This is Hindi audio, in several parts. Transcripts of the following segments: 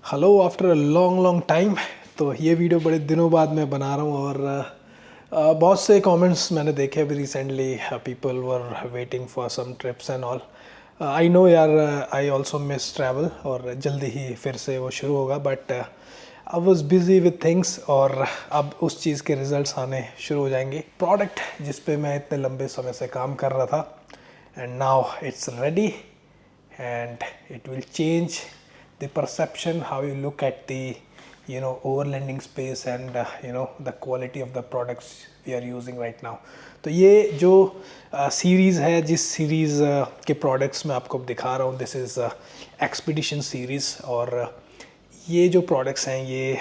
Hello after a long time. तो ये वीडियो बड़े दिनों बाद मैं बना रहा हूँ और बहुत से कमेंट्स मैंने देखे अभी recently. People were waiting for some trips and all. I know यार, आई ऑल्सो मिस ट्रैवल और जल्दी ही फिर से वो शुरू होगा, but I was busy with things और अब उस चीज़ के रिजल्ट्स आने शुरू हो जाएंगे। प्रोडक्ट जिस पे मैं इतने लंबे समय से काम कर रहा था, and now it's ready and it will change the perception how you look at the overlanding space and the quality of the products we are using right now. तो ये जो सीरीज़ है, जिस सीरीज़ के प्रोडक्ट्स मैं आपको दिखा रहा हूँ, दिस इज़ एक्सपीडिशन सीरीज़। और ये जो प्रोडक्ट्स हैं ये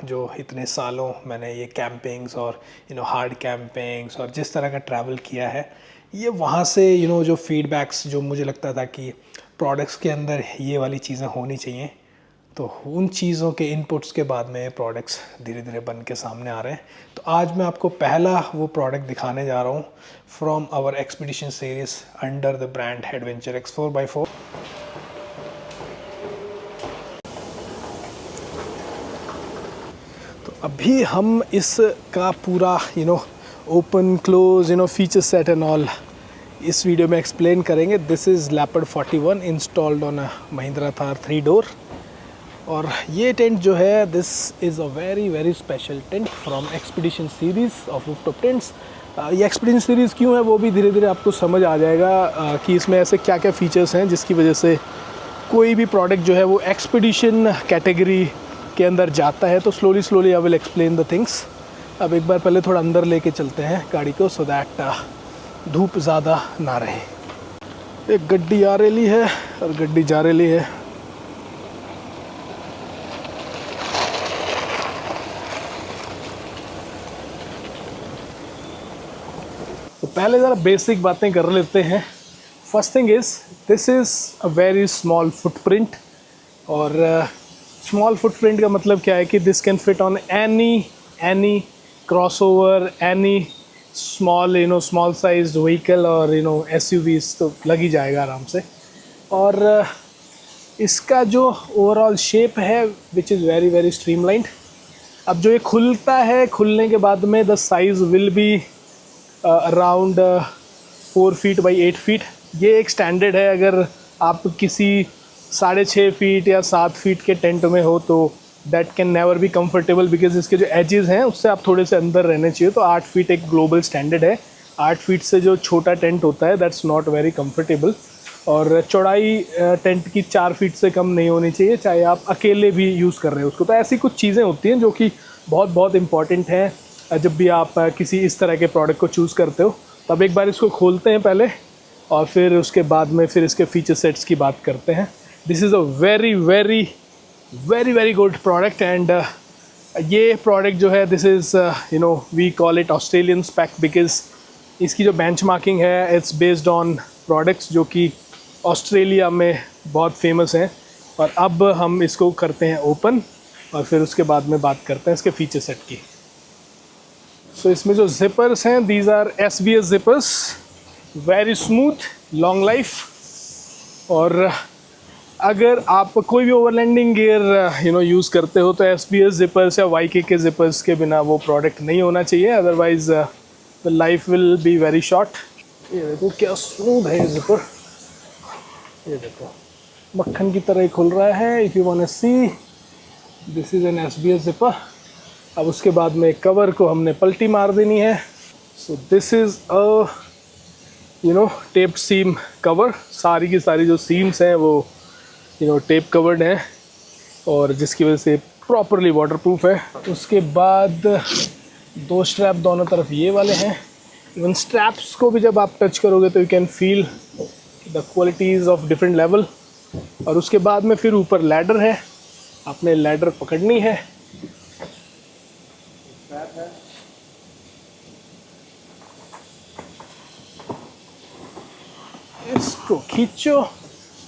जो इतने सालों मैंने ये कैंपिंग्स और हार्ड कैंपिंग्स और जिस तरह का ट्रैवल किया है, ये वहाँ से जो फीडबैक्स जो मुझे लगता था कि प्रोडक्ट्स के अंदर ये वाली चीज़ें होनी चाहिए, तो उन चीज़ों के इनपुट्स के बाद में प्रोडक्ट्स धीरे धीरे बन के सामने आ रहे हैं। तो आज मैं आपको पहला वो प्रोडक्ट दिखाने जा रहा हूँ from our expedition series under the brand adventure X 4x4। तो अभी हम इसका पूरा open close feature set and all इस वीडियो में एक्सप्लेन करेंगे। This is leopard 41 installed on Mahindra Thar 3 door. और ये टेंट जो है, this is a very special tent from expedition series of rooftop tents. ये एक्सपीडिशन सीरीज़ क्यों है वो भी धीरे धीरे आपको समझ आ जाएगा कि इसमें ऐसे क्या क्या फ़ीचर्स हैं जिसकी वजह से कोई भी प्रोडक्ट जो है वो एक्सपीडिशन कैटेगरी के अंदर जाता है। तो slowly I will explain the things. अब एक बार पहले थोड़ा अंदर लेके चलते हैं गाड़ी को, सो दैट धूप ज़्यादा ना रहे। एक गड्डी आ रही है और गड्डी जा रही है। तो पहले ज़रा बेसिक बातें कर लेते हैं। First thing is, this is a very small footprint. और स्मॉल फुटप्रिंट का मतलब क्या है कि this can fit on any crossover, any small sized vehicle और SUVs तो लग ही जाएगा आराम से। और इसका जो ओवरऑल शेप है विच इज़ वेरी स्ट्रीमलाइंड। अब जो ये खुलता है, खुलने के बाद में the size will be around 4 feet by 8 feet. ये एक स्टैंडर्ड है। अगर आप किसी 6.5 फीट या 7 फीट के टेंट में हो तो that can never be comfortable, because इसके जो एजेस हैं उससे आप थोड़े से अंदर रहने चाहिए। तो 8 फीट एक ग्लोबल स्टैंडर्ड है। 8 फीट से जो छोटा टेंट होता है दैट्स नॉट वेरी कंफर्टेबल। और चौड़ाई टेंट की 4 फीट से कम नहीं होनी चाहिए, चाहे आप अकेले भी यूज़ कर रहे हो उसको। तो ऐसी कुछ चीज़ें होती हैं जो कि बहुत इंपॉर्टेंट हैं जब भी आप किसी इस तरह के प्रोडक्ट को चूज़ करते हो। तो अब एक बार इसको खोलते हैं पहले और फिर उसके बाद में फिर इसके फीचर सेट्स की बात करते हैं। This is a very good product. And ये प्रोडक्ट जो है, this is we call it Australian spec, because इसकी जो बेंचमार्किंग है इट्स बेस्ड ऑन प्रोडक्ट्स जो कि ऑस्ट्रेलिया में बहुत फेमस हैं। और अब हम इसको करते हैं ओपन और फिर उसके बाद में बात करते हैं इसके फीचर सेट की। सो इसमें जो जिपर्स हैं, these are SBS zippers, very smooth, long life. और अगर आप कोई भी ओवरलैंडिंग गियर यूज़ करते हो तो SBS जिपर्स या YK के जिपर्स के बिना वो प्रोडक्ट नहीं होना चाहिए, otherwise the life will be very short. ये देखो क्या स्मूथ है ये जिपर, ये देखो मक्खन की तरह ही खुल रहा है। If you want to see, this is an SBS zipper. अब उसके बाद में कवर को हमने पलटी मार देनी है। So this is a taped seam cover. सारी की सारी जो सीम्स हैं वो टेप कवर्ड हैं और जिसकी वजह से प्रॉपरली वाटरप्रूफ है। उसके बाद 2 स्ट्रैप दोनों तरफ ये वाले हैं। इवन स्ट्रैप्स को भी जब आप टच करोगे तो you can feel the qualities of different level. और उसके बाद में फिर ऊपर लैडर है, आपने लैडर पकड़नी है। इसको खींचो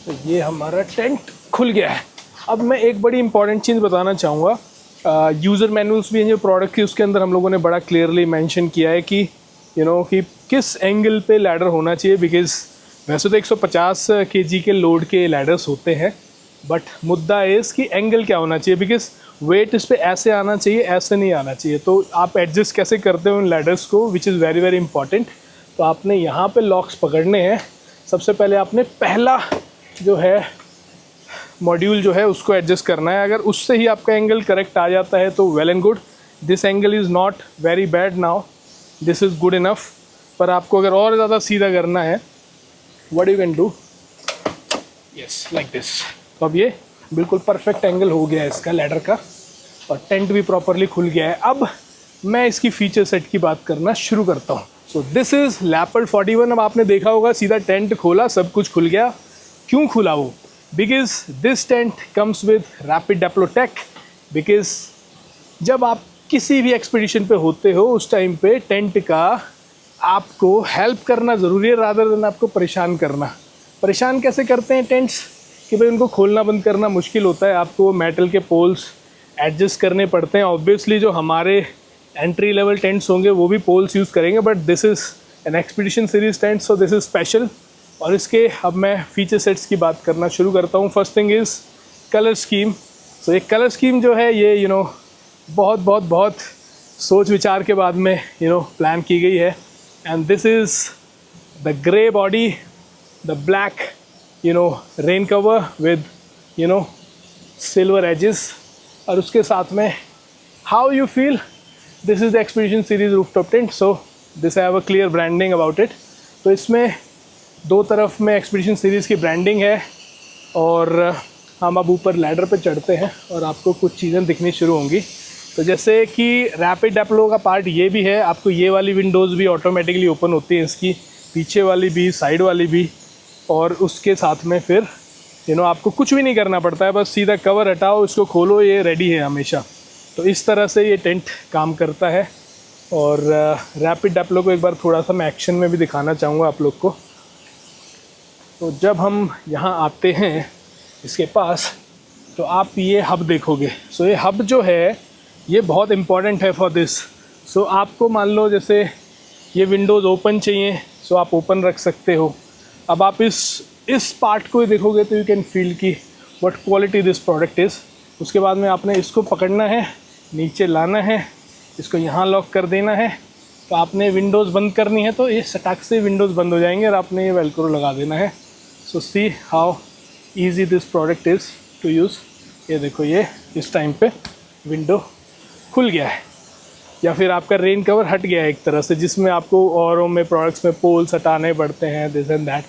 तो ये हमारा टेंट खुल गया है। अब मैं एक बड़ी इंपॉर्टेंट चीज़ बताना चाहूँगा। यूज़र मैनुअल्स भी हैं जो प्रोडक्ट की, उसके अंदर हम लोगों ने बड़ा क्लियरली मेंशन किया है कि कि किस एंगल पे लैडर होना चाहिए। बिकॉज़ वैसे तो 150 kg के लोड के लैडर्स होते हैं, बट मुद्दा इस कि एंगल क्या होना चाहिए, बिकॉज वेट इस पर ऐसे आना चाहिए, ऐसे नहीं आना चाहिए। तो आप एडजस्ट कैसे करते हो इन लैडर्स को, which is very very important. तो आपने यहाँ पे लॉक्स पकड़ने हैं। सबसे पहले आपने पहला जो है मॉड्यूल जो है उसको एडजस्ट करना है। अगर उससे ही आपका एंगल करेक्ट आ जाता है तो well and good. This angle is not very bad now, this is good enough. पर आपको अगर और ज़्यादा सीधा करना है, what you can do, yes like this. तो अब ये बिल्कुल परफेक्ट एंगल हो गया है इसका लैडर का, और टेंट भी प्रॉपरली खुल गया है। अब मैं इसकी फीचर सेट की बात करना शुरू करता हूँ। सो दिस इज़ लेपर्ड 41। अब आपने देखा होगा सीधा टेंट खोला, सब कुछ खुल गया। क्यों खुला वो? Because this tent comes with rapid Deploytech. Because जब आप किसी भी एक्सपीडिशन पे होते हो उस टाइम पे टेंट का आपको हेल्प करना ज़रूरी है, रादर देन आपको परेशान करना। परेशान कैसे करते हैं टेंट्स कि भाई उनको खोलना बंद करना मुश्किल होता है, आपको मेटल के पोल्स एडजस्ट करने पड़ते हैं। ऑब्वियसली जो हमारे एंट्री लेवल टेंट्स होंगे वो भी पोल्स यूज़ करेंगे, but this is N expedition series tent, so this is special. और इसके अब मैं फीचर सेट्स की बात करना शुरू करता हूँ। First thing is colour scheme. So ये कलर स्कीम जो है ये बहुत बहुत बहुत सोच विचार के बाद में प्लान की गई है। And this is the grey body, the black rain cover with silver edges, और उसके साथ में how you feel, this is the expedition series rooftop tent, so this I have a clear branding about it. तो इसमें दो तरफ में एक्सपीडिशन सीरीज़ की ब्रांडिंग है, और हम अब ऊपर लैडर पे चढ़ते हैं और आपको कुछ चीज़ें दिखनी शुरू होंगी। तो जैसे कि रैपिड डेप्लो का पार्ट ये भी है, आपको ये वाली विंडोज़ भी ऑटोमेटिकली ओपन होती हैं, इसकी पीछे वाली भी, साइड वाली भी, और उसके साथ में फिर आपको कुछ भी नहीं करना पड़ता है, बस सीधा कवर हटाओ, इसको खोलो, ये रेडी है हमेशा। तो इस तरह से ये टेंट काम करता है। और रैपिड डेप्लो को एक बार थोड़ा सा मैं एक्शन में भी दिखाना चाहूँगा आप लोग को। तो जब हम यहाँ आते हैं इसके पास, तो आप ये हब देखोगे। सो ये हब जो है ये बहुत इम्पॉर्टेंट है फॉर दिस। सो आपको मान लो जैसे ये विंडोज़ ओपन चाहिए, सो आप ओपन रख सकते हो। अब आप इस पार्ट को देखोगे तो यू कैन फील कि what quality this product is. उसके बाद में आपने इसको पकड़ना है, नीचे लाना है, इसको यहाँ लॉक कर देना है। तो आपने विंडोज़ बंद करनी है तो ये सटाक से विंडोज़ बंद हो जाएंगे, और आपने ये वेलक्रो लगा देना है। So see how easy this product is to use. ये देखो, ये इस टाइम पे विंडो खुल गया है, या फिर आपका रेन कवर हट गया है एक तरह से, जिसमें आपको औरों में प्रोडक्ट्स में पोल्स हटाने पड़ते हैं, this and that.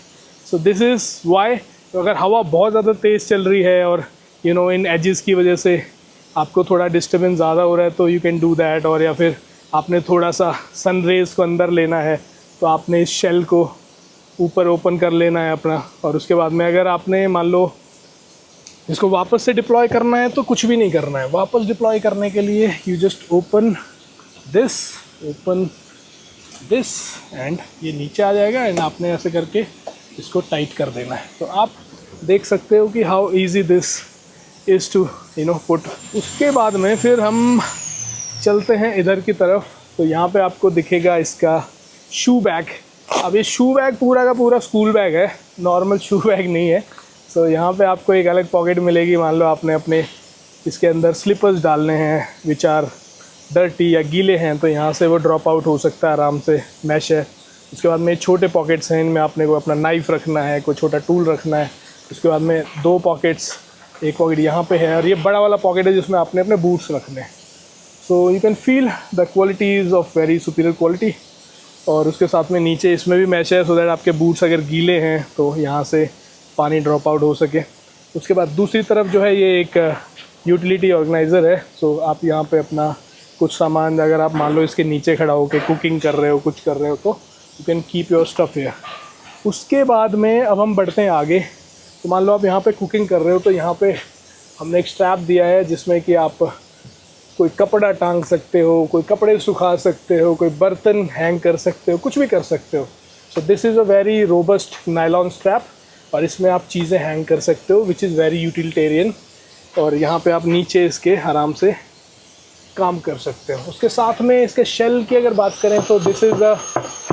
So this is Y. तो अगर हवा बहुत ज़्यादा तेज़ चल रही है और इन एजेस की वजह से आपको थोड़ा डिस्टर्बेंस ज़्यादा हो रहा है, तो यू कैन डू दैट। और या फिर आपने थोड़ा सा सन रेज़ को अंदर लेना है, तो आपने इस शेल को ऊपर ओपन कर लेना है अपना। और उसके बाद में अगर आपने मान लो इसको वापस से डिप्लॉय करना है तो कुछ भी नहीं करना है। वापस डिप्लॉय करने के लिए you just open this and ये नीचे आ जाएगा, एंड आपने ऐसे करके इसको टाइट कर देना है। तो आप देख सकते हो कि how easy this is to put. उसके बाद में फिर हम चलते हैं इधर की तरफ। तो यहाँ पे आपको दिखेगा इसका शू बैग। अब ये शू बैग पूरा का पूरा स्कूल बैग है, नॉर्मल शू बैग नहीं है। सो यहाँ पे आपको एक अलग पॉकेट मिलेगी। मान लो आपने अपने इसके अंदर स्लीपर्स डालने हैं विच आर डर्टी या गीले हैं, तो यहाँ से वो ड्रॉप आउट हो सकता है आराम से, मैश है। उसके बाद में छोटे पॉकेट्स हैं, इनमें आपने को अपना नाइफ़ रखना है, कोई छोटा टूल रखना है। उसके बाद में दो पॉकेट्स, एक पॉकेट यहाँ पे है, और ये बड़ा वाला पॉकेट है जिसमें आपने अपने बूट्स रखने हैं। So you can feel the quality is of very superior quality. और उसके साथ में नीचे इसमें भी मैश है, सो दैट आपके बूट्स अगर गीले हैं तो यहाँ से पानी ड्रॉप आउट हो सके। उसके बाद दूसरी तरफ जो है ये एक यूटिलिटी ऑर्गेनाइज़र है। सो आप यहाँ पे अपना कुछ सामान, अगर आप मान लो इसके नीचे खड़ा हो के कुकिंग कर रहे हो, कुछ कर रहे हो, तो you can keep your stuff here. उसके बाद में अब हम बढ़ते हैं आगे। तो मान लो आप यहाँ पे कुकिंग कर रहे हो, तो यहाँ पे हमने एक स्ट्रैप दिया है जिसमें कि आप कोई कपड़ा टांग सकते हो, कोई कपड़े सुखा सकते हो, कोई बर्तन हैंग कर सकते हो, कुछ भी कर सकते हो। सो this is a very robust nylon strap, और इसमें आप चीज़ें हैंग कर सकते हो विच इज़ वेरी यूटिलिटेरियन। और यहाँ पे आप नीचे इसके आराम से काम कर सकते हो। उसके साथ में इसके शेल की अगर बात करें तो this is a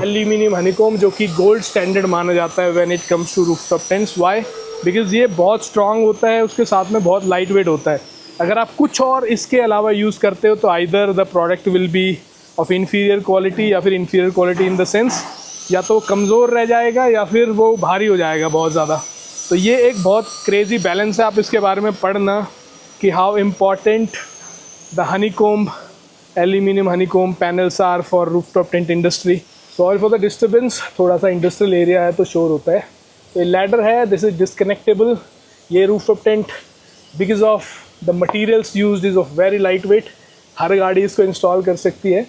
aluminium honeycomb, जो कि गोल्ड स्टैंडर्ड माना जाता है when it comes to rooftop tents. Why? Because ये बहुत स्ट्रॉन्ग होता है, उसके साथ में बहुत लाइट वेट होता है। अगर आप कुछ और इसके अलावा यूज़ करते हो तो either the product will be of inferior quality, या फिर inferior quality in the sense या तो कमज़ोर रह जाएगा या फिर वो भारी हो जाएगा बहुत ज़्यादा। तो ये एक बहुत क्रेज़ी बैलेंस है। आप इसके बारे में पढ़ना कि how important the honeycomb aluminium honeycomb panels are for rooftop tent industry. Sorry for the disturbance, थोड़ा सा इंडस्ट्रियल एरिया है तो शोर होता है। तो ये लैडर है, दिस इज़ डिसकनेक्टेबल। ये rooftop tent because of the materials used is of very light weight, हर गाड़ी इसको इंस्टॉल कर सकती है।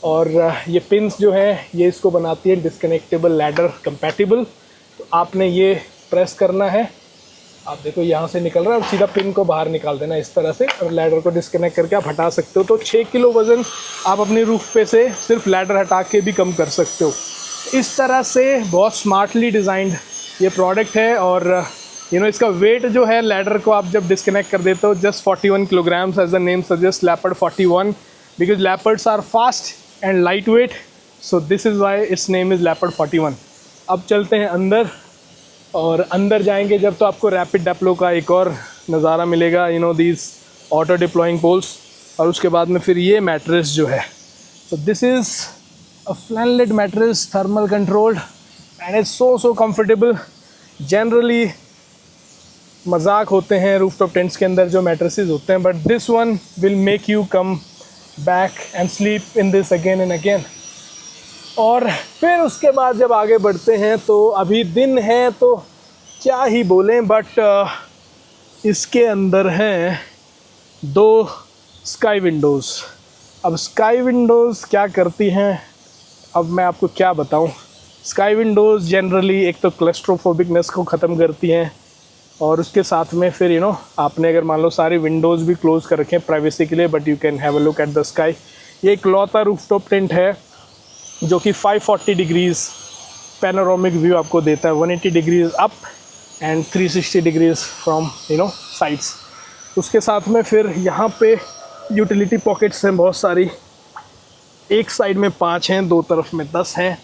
और ये पिन्स जो हैं ये इसको बनाती है डिसकनेक्टेबल लैडर कंपैटिबल। तो आपने ये प्रेस करना है, आप देखो यहाँ से निकल रहा है और सीधा पिन को बाहर निकाल देना इस तरह से, और लैडर को डिसकनेक्ट करके आप हटा सकते हो। तो 6 किलो वज़न आप अपनी रूफ पे से सिर्फ लैडर हटा के भी कम कर सकते हो। इस तरह से बहुत स्मार्टली डिज़ाइंड ये प्रोडक्ट है। और इसका वेट जो है लैडर को आप जब डिसकनेक्ट कर देते हो just 41 kilograms, as the name suggest leopard 41, because leopards are fast and light weight, so this is why its name is leopard 41। अब चलते हैं अंदर, और अंदर जाएंगे जब तो आपको रैपिड डेप्लो का एक और नज़ारा मिलेगा, दीज ऑटो डिप्लॉइंग पोल्स। और उसके बाद में फिर ये मैट्रेस जो है, so this is a flanneled mattress, thermal controlled, and it's so comfortable. Generally मजाक होते हैं रूफटॉप टेंट्स के अंदर जो मैट्रेसेस होते हैं, but this one will make you come back and sleep in this again and again. और फिर उसके बाद जब आगे बढ़ते हैं तो अभी दिन है तो क्या ही बोलें, बट इसके अंदर हैं 2 स्काई विंडोज़। अब स्काई विंडोज़ क्या करती हैं, अब मैं आपको क्या बताऊं। स्काई विंडोज़ जनरली एक तो क्लस्ट्रोफोबिकनेस को ख़त्म करती हैं, और उसके साथ में फिर आपने अगर मान लो सारी विंडोज़ भी क्लोज़ कर रखें प्राइवेसी के लिए, but you can have a look at the sky. ये एक लौता रूफटॉप टेंट है जो कि 540 डिग्रीज़ पैनोरामिक व्यू आपको देता है, 180 degrees up and 360 degrees from sides. उसके साथ में फिर यहाँ पे यूटिलिटी पॉकेट्स हैं बहुत सारी, एक साइड में 5 हैं, 2 तरफ में 10 हैं।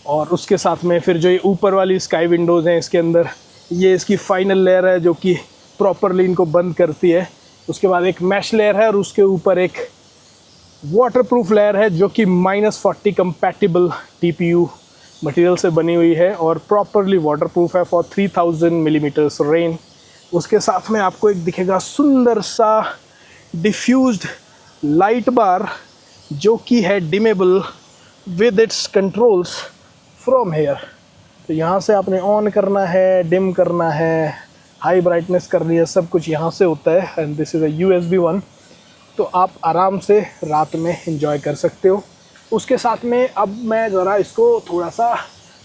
और उसके साथ में फिर जो ये ऊपर वाली स्काई विंडोज़ हैं इसके अंदर ये इसकी फाइनल लेयर है जो कि प्रॉपरली इनको बंद करती है। उसके बाद एक मैश लेयर है और उसके ऊपर एक वाटरप्रूफ लेयर है जो कि -40 कंपैटिबल TPU मटेरियल से बनी हुई है और प्रॉपरली वाटरप्रूफ है फॉर 3000 मिलीमीटर्स रेन। उसके साथ में आपको एक दिखेगा सुंदर सा डिफ्यूज्ड लाइट बार जो कि है dimmable with its controls from here. तो यहाँ से आपने ऑन करना है, डिम करना है, हाई ब्राइटनेस करनी है, सब कुछ यहाँ से होता है। And this is a USB 1, तो आप आराम से रात में एंजॉय कर सकते हो। उसके साथ में अब मैं ज़रा इसको थोड़ा सा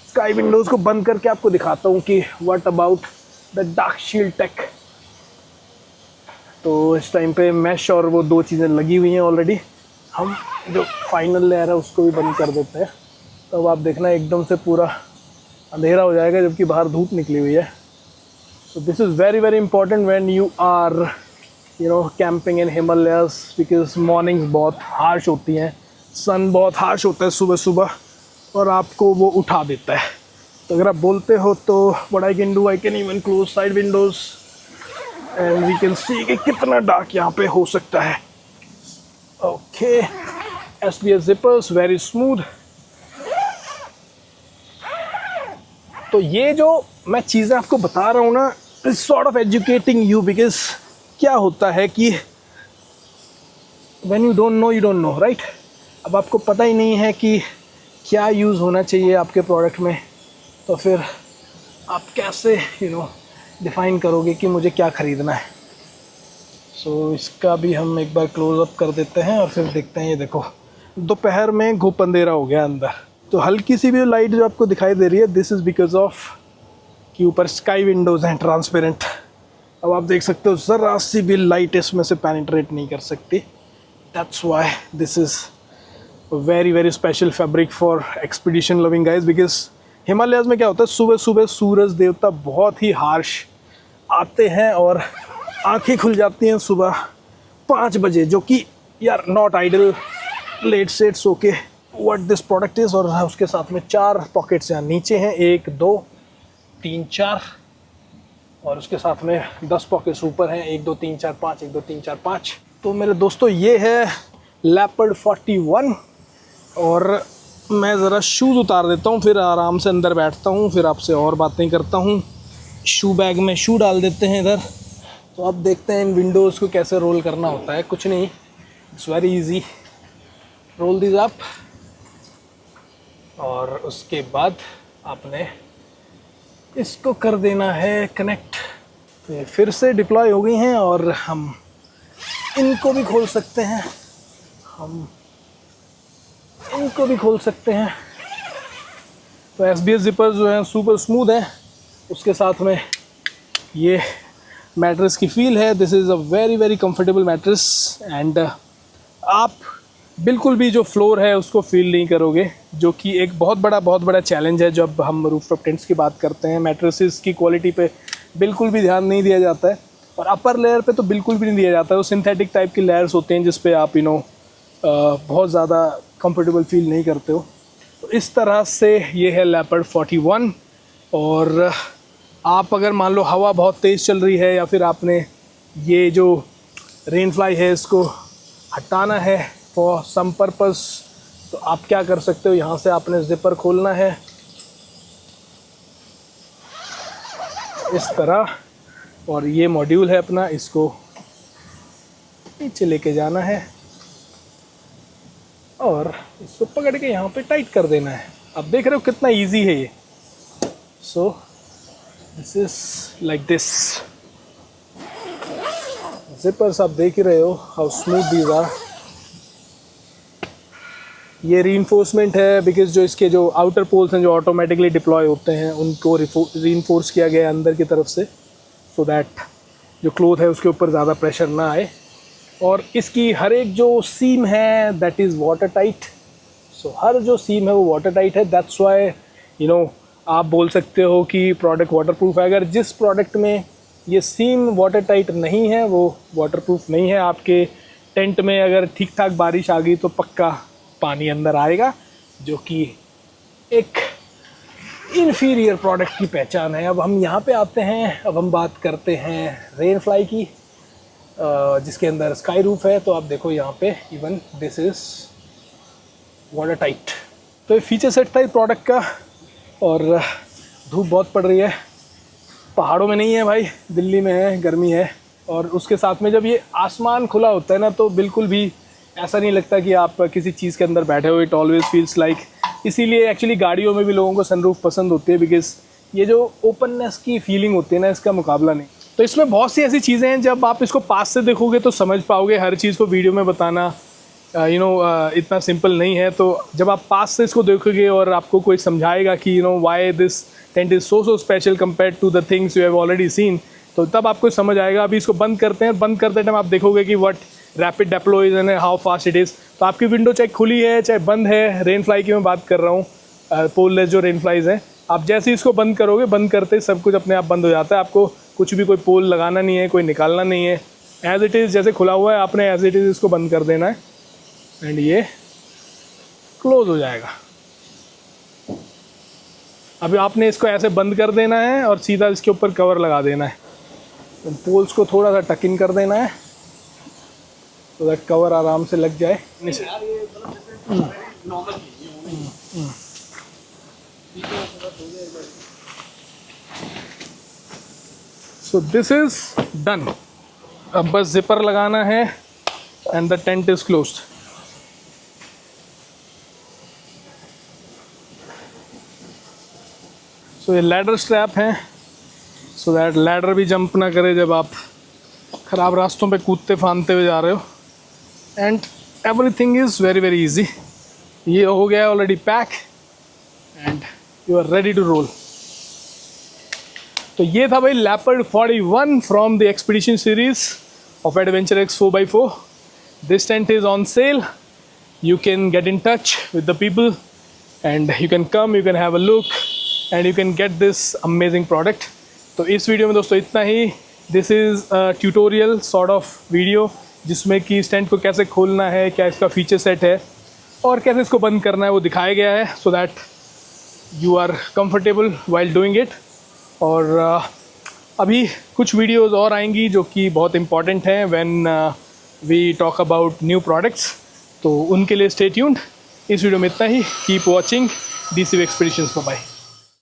स्काई विंडोज़ को बंद करके आपको दिखाता हूँ कि what about the dark shield tech. तो इस टाइम पे मैश और वो 2 चीज़ें लगी हुई हैं ऑलरेडी। हम जो फाइनल लेयर है उसको भी बंद कर देते हैं, तो अब आप देखना एकदम से पूरा अंधेरा हो जाएगा जबकि बाहर धूप निकली हुई है। So this is very very important when you are camping in Himalayas, because mornings बहुत हार्श होती हैं, सन बहुत हार्श होता है सुबह सुबह और आपको वो उठा देता है। तो अगर आप बोलते हो तो what I can do, I can even close side windows and we can see कि कितना डार्क यहाँ पे हो सकता है। Okay, SBS zippers very smooth. तो ये जो मैं चीज़ें आपको बता रहा हूँ ना, is sort of educating you, because क्या होता है कि when you don't know right. अब आपको पता ही नहीं है कि क्या यूज़ होना चाहिए आपके प्रोडक्ट में, तो फिर आप कैसे डिफ़ाइन करोगे कि मुझे क्या ख़रीदना है। सो इसका भी हम एक बार क्लोज अप कर देते हैं और फिर देखते हैं। ये देखो दोपहर में घुप अंधेरा हो गया अंदर, तो हल्की सी भी लाइट जो आपको दिखाई दे रही है, दिस इज़ बिकॉज ऑफ कि ऊपर स्काई विंडोज़ हैं ट्रांसपेरेंट। अब आप देख सकते हो ज़रा सी भी लाइट इसमें से पेनिट्रेट नहीं कर सकती। That's why this is very very special fabric for expedition loving guys. Because Himalayas में क्या होता है, सुबह सुबह सूरज देवता बहुत ही हार्श आते हैं और आंखें खुल जाती हैं सुबह 5 बजे, जो कि यार नॉट आइडल, लेट सेट सो के व्हाट दिस प्रोडक्ट इज़। और उसके साथ में 4 पॉकेट्स यहाँ नीचे हैं, 1 2 3 4 और उसके साथ में 10 पॉकेट्स ऊपर हैं, 1 2 3 4 5, 1 2 3 4 5। तो मेरे दोस्तों ये है लेपर्ड 41 और मैं ज़रा शूज़ उतार देता हूँ, फिर आराम से अंदर बैठता हूँ, फिर आपसे और बातें करता हूँ। शू बैग में शू डाल देते हैं इधर। तो अब देखते हैं इन विंडोज़ को कैसे रोल करना होता है। कुछ नहीं, it's very easy. Roll this up और उसके बाद आपने इसको कर देना है कनेक्ट। तो ये फिर से डिप्लॉय हो गई हैं और हम इनको भी खोल सकते हैं, हम इनको भी खोल सकते हैं। तो SBS ज़िपर जो है सुपर स्मूथ है, उसके साथ में ये मैट्रेस की फील है। This is a very very comfortable mattress and आप बिल्कुल भी जो फ्लोर है उसको फील नहीं करोगे, जो कि एक बहुत बड़ा चैलेंज है जब हम रूफटॉप टेंट्स की बात करते हैं। मैट्रेसेस की क्वालिटी पे बिल्कुल भी ध्यान नहीं दिया जाता है और अपर लेयर पे तो बिल्कुल भी नहीं दिया जाता है। वो सिंथेटिक टाइप की लेयर्स होते हैं जिस पे आप बहुत ज़्यादा कंफर्टेबल फील नहीं करते हो। तो इस तरह से ये है लेपर्ड 41। और आप अगर मान लो हवा बहुत तेज़ चल रही है या फिर आपने ये जो रेन फ्लाई है इसको हटाना है फॉर सम पर्पस, तो आप क्या कर सकते हो, यहाँ से आपने ज़िपर खोलना है इस तरह और ये मॉड्यूल है अपना, इसको नीचे लेके जाना है और इसको पकड़ के यहाँ पे टाइट कर देना है। अब देख रहे हो कितना इजी है ये। सो this is like this. Zippers आप देख ही रहे हो हाउ स्मूथ दीज आर। ये रीइंफोर्समेंट है बिकॉज जो इसके जो आउटर पोल्स हैं जो ऑटोमेटिकली डिप्लॉय होते हैं उनको रीइंफोर्स किया गया है अंदर की तरफ से, सो दैट जो क्लोथ है उसके ऊपर ज़्यादा प्रेशर ना आए। और इसकी हर एक जो सीम है दैट इज़ वाटर टाइट। सो हर जो सीम है वो वाटर टाइट है। दैट्स वाई आप बोल सकते हो कि प्रोडक्ट वाटर प्रूफ है। अगर जिस प्रोडक्ट में ये सीम वाटर टाइट नहीं है वो वाटर प्रूफ नहीं है। आपके टेंट में अगर ठीक ठाक बारिश आ गई तो पक्का पानी अंदर आएगा, जो कि एक इन्फीरियर प्रोडक्ट की पहचान है। अब हम यहाँ पे आते हैं, अब हम बात करते हैं रेन फ्लाई की, जिसके अंदर स्काई रूफ है। तो आप देखो यहाँ पे even this is water tight. तो ये फीचर सेट था इस प्रोडक्ट का। और धूप बहुत पड़ रही है, पहाड़ों में नहीं है भाई, दिल्ली में है, गर्मी है। और उसके साथ में जब ये आसमान खुला होता है ना तो बिल्कुल भी ऐसा नहीं लगता कि आप किसी चीज़ के अंदर बैठे हो। इट ऑलवेज फील्स लाइक, इसीलिए एक्चुअली गाड़ियों में भी लोगों को सनरूफ पसंद होती है बिकॉज ये जो ओपननेस की फीलिंग होती है ना, इसका मुकाबला नहीं। तो इसमें बहुत सी ऐसी चीज़ें हैं जब आप इसको पास से देखोगे तो समझ पाओगे। हर चीज़ को वीडियो में बताना इतना सिंपल नहीं है। तो जब आप पास से इसको देखोगे और आपको कोई समझाएगा कि why this tent is so special compared to the things you have already seen, तो तब आपको समझ आएगा। अभी इसको बंद करते हैं, बंद करते टाइम आप देखोगे कि what rapid deploy and how fast it is. तो आपकी विंडो चाहे खुली है चाहे बंद है, रेन फ्लाई की मैं बात कर रहा हूँ, पोललेस जो रेन फ्लाइज हैं, आप जैसे ही इसको बंद करोगे, बंद करते सब कुछ अपने आप बंद हो जाता है। आपको कुछ भी कोई पोल लगाना नहीं है, कोई निकालना नहीं है। एज़ इट इज़ जैसे खुला हुआ है आपने एज़ इट इज़ इसको बंद कर देना है एंड ये क्लोज हो जाएगा। अभी आपने इसको ऐसे बंद कर देना है और सीधा इसके ऊपर कवर लगा देना है। तो पोल्स को थोड़ा सा टक इन कर देना है तो दैट कवर आराम से लग जाए। So this is done. अब बस जिपर लगाना है and the tent is closed. So ये लैडर स्ट्रैप है सो दैट लैडर भी जंप ना करे जब आप ख़राब रास्तों पे कूदते फांदते हुए जा रहे हो। And everything is very very easy. ये हो गया already pack and you are ready to roll. तो ये था भाई leopard 41 from the expedition series of adventure X 4x4। This tent is on sale. You can get in touch with the people and you can come, you can have a look and you can get this amazing product. तो इस वीडियो में दोस्तों इतना ही। This is a tutorial sort of video जिसमें कि इस टेंट को कैसे खोलना है, क्या इसका फीचर सेट है और कैसे इसको बंद करना है वो दिखाया गया है, so that you are comfortable while doing it. और अभी कुछ वीडियोज़ और आएंगी जो कि बहुत इंपॉर्टेंट हैं when we talk about new products, तो उनके लिए स्टे ट्यून्ड। इस वीडियो में इतना ही। Keep watching DCV expeditions. Bye.